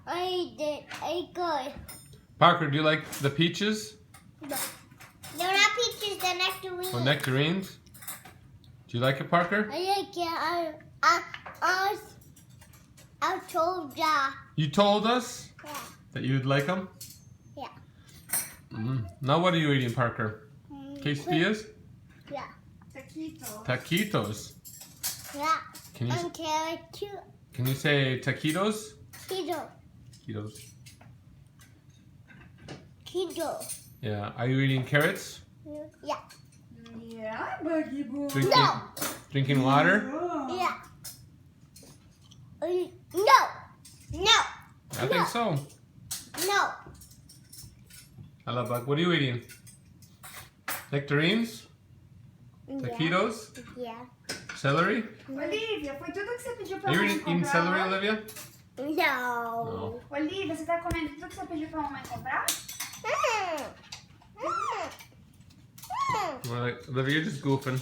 I good. Parker, do you like the peaches? No. They're not peaches, they're nectarines. Or nectarines? Do you like it, Parker? I like it. I told ya. You told us Yeah. that you'd like them? Yeah. Now what are you eating, Parker? Quesadillas? Yeah. Taquitos. Taquitos. Yeah. Can you And carrot too. can you say taquitos? Keto. Taquitos. Keto. Yeah. Are you eating carrots? Yeah. Yeah, Buggy Boy. Drinking water? Oh. Yeah. No. No. I think so. No. Hello, Bug. What are you eating? Nectarines? Taquitos? Yeah. Celery? Olivia, foi tudo que você pediu pra Are you mamãe eating comprar? celery, Olivia? No. Olivia, você tá comendo tudo que você pediu pra mamãe comprar? Mm. Mm. Mm. Olivia, you're just goofing.